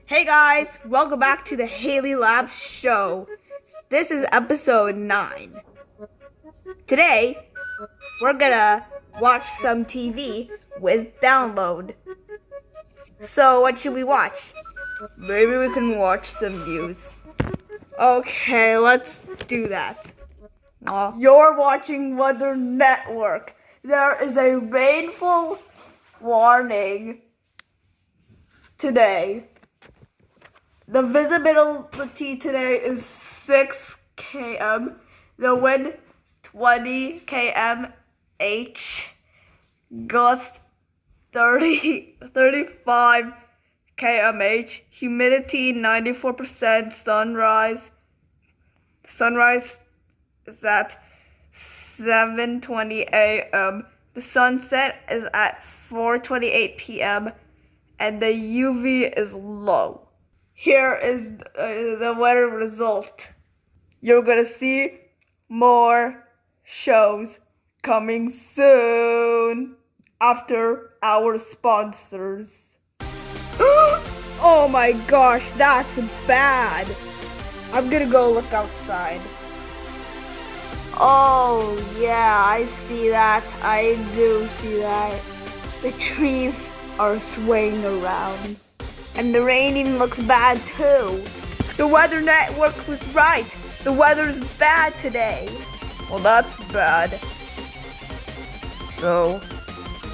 Hey guys, welcome back to the Halley Labs show. This is episode 9. Today, we're gonna watch some TV with download. So what should we watch? Maybe we can watch some news. Okay, let's do that. You're watching Weather Network. There is a rainfall warning today. The visibility today is 6 km. The wind 20 km/h. Gust 35 km/h. Humidity 94%. Sunrise is at 7:20 a.m. The sunset is at 4:28 p.m. and the UV is low. Here is the weather result. You're gonna see more shows coming soon after our sponsors. Oh my gosh, that's bad. I'm gonna go look outside. Oh yeah, I see that. I do see that. The trees are swaying around. And the rain even looks bad too. The Weather Network was right. The weather's bad today. Well, that's bad. So,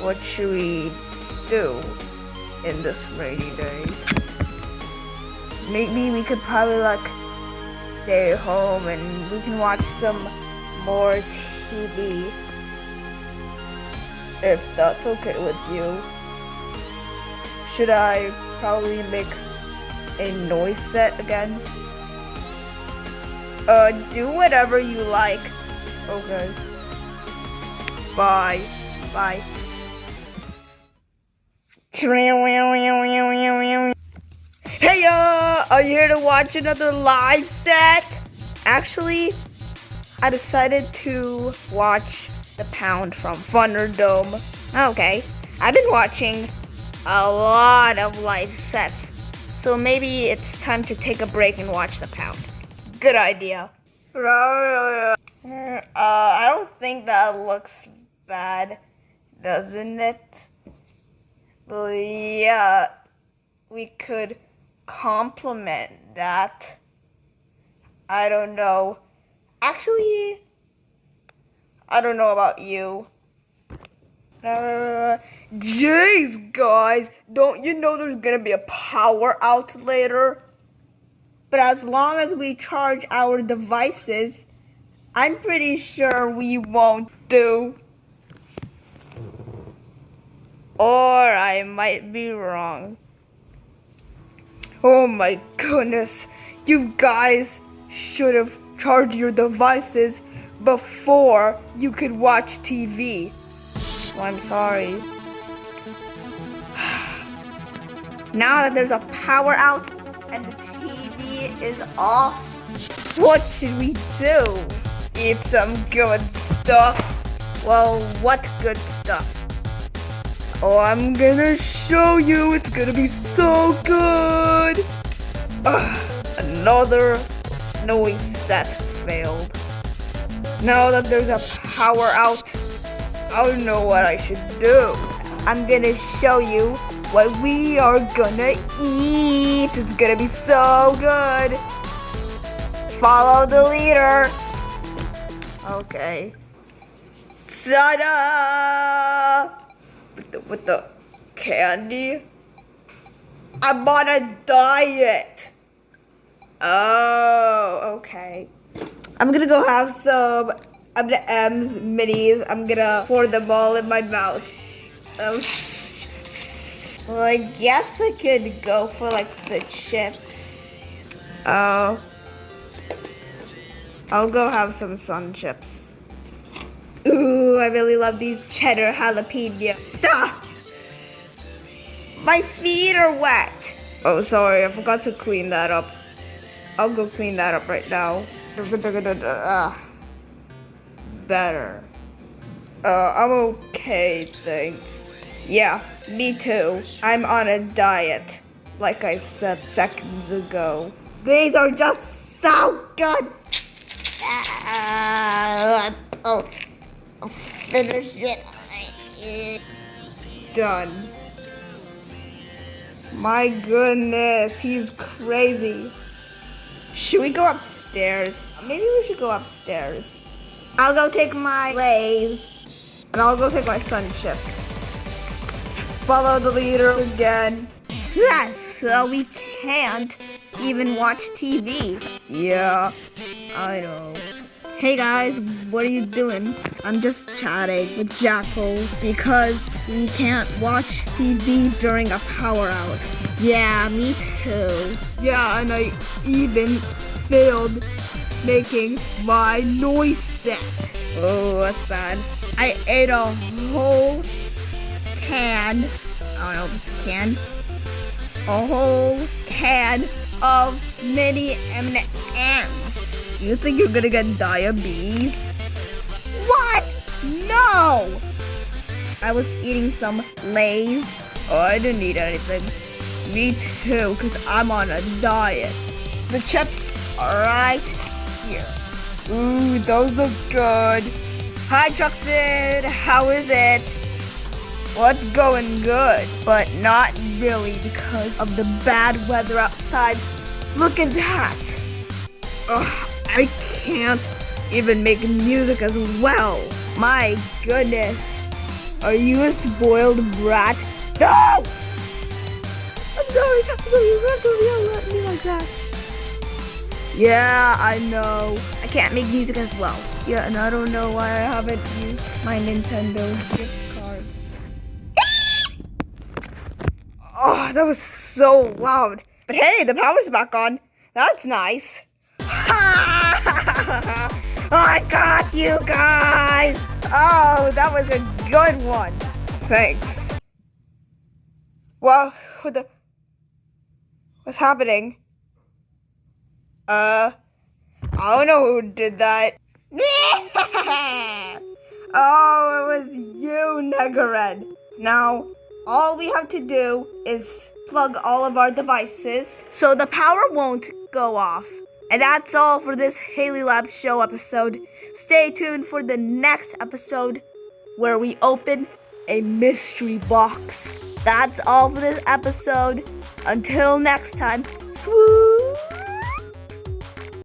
what should we do in this rainy day? Maybe we could probably stay home and we can watch some more TV. If that's okay with you. Should I probably make a noise set again? Do whatever you like. Okay. Bye. Bye. Hey are you here to watch another live set? Actually, I decided to watch The Pound from Thunderdome. Okay. I've been watching a lot of live sets, so maybe it's time to take a break and watch The Pound. Good idea. I don't think that looks bad, doesn't it? Well, yeah, we could compliment that. I don't know. Actually, I don't know about you. Jeez, guys, don't you know there's gonna be a power out later? But as long as we charge our devices, I'm pretty sure we won't do. Or I might be wrong. Oh my goodness, you guys should have charged your devices before you could watch TV. I'm sorry. Now that there's a power out and the TV is off, what should we do? Eat some good stuff. Well, what good stuff? Oh, I'm gonna show you. It's gonna be so good. Another noise set failed. Now that there's a power out, I don't know what I should do. I'm gonna show you what we are gonna eat. It's gonna be so good. Follow the leader. Okay. Ta-da! With the candy? I'm on a diet. Oh, okay. I'm gonna go have some M&M's minis. I'm gonna pour them all in my mouth. Well, I guess I could go for the chips. Oh. I'll go have some Sun Chips. Ooh, I really love these cheddar jalapeno. Ah! My feet are wet. Oh, sorry, I forgot to clean that up. I'll go clean that up right now. Better. I'm okay, thanks. Yeah, me too. I'm on a diet, like I said seconds ago. These are just so good. I'll finish it. Done. My goodness, he's crazy. Should we go upstairs? Maybe we should go upstairs. I'll go take my Lays, and I'll go take my sunship. Follow the leader again. Yes, so we can't even watch TV. Yeah, I know. Hey guys, what are you doing? I'm just chatting with Jackal because we can't watch TV during a power out. Yeah, me too. Yeah, and I even failed making my noise set. Oh, that's bad. I ate a whole can. I don't know if it's a can. A whole can of mini M&M's. You think you're gonna get diabetes? What? No! I was eating some Lays. Oh, I didn't eat anything. Me too, because I'm on a diet. The chips are right here. Ooh, those look good. Hi, Truxton. How is it? What's going good? But not really because of the bad weather outside. Look at that. Ugh. I can't even make music as well. My goodness. Are you a spoiled brat? No! I'm sorry. You can't yell at me like that. Yeah, I know. I can't make music as well. Yeah, and I don't know why I haven't used my Nintendo gift card. Oh, that was so loud. But hey, the power's back on. That's nice. I got you guys! Oh, that was a good one. Thanks. Well, what's happening? I don't know who did that. Oh, it was you, Negared. Now, all we have to do is plug all of our devices so the power won't go off. And that's all for this Halley Labs show episode. Stay tuned for the next episode where we open a mystery box. That's all for this episode. Until next time. Swoo!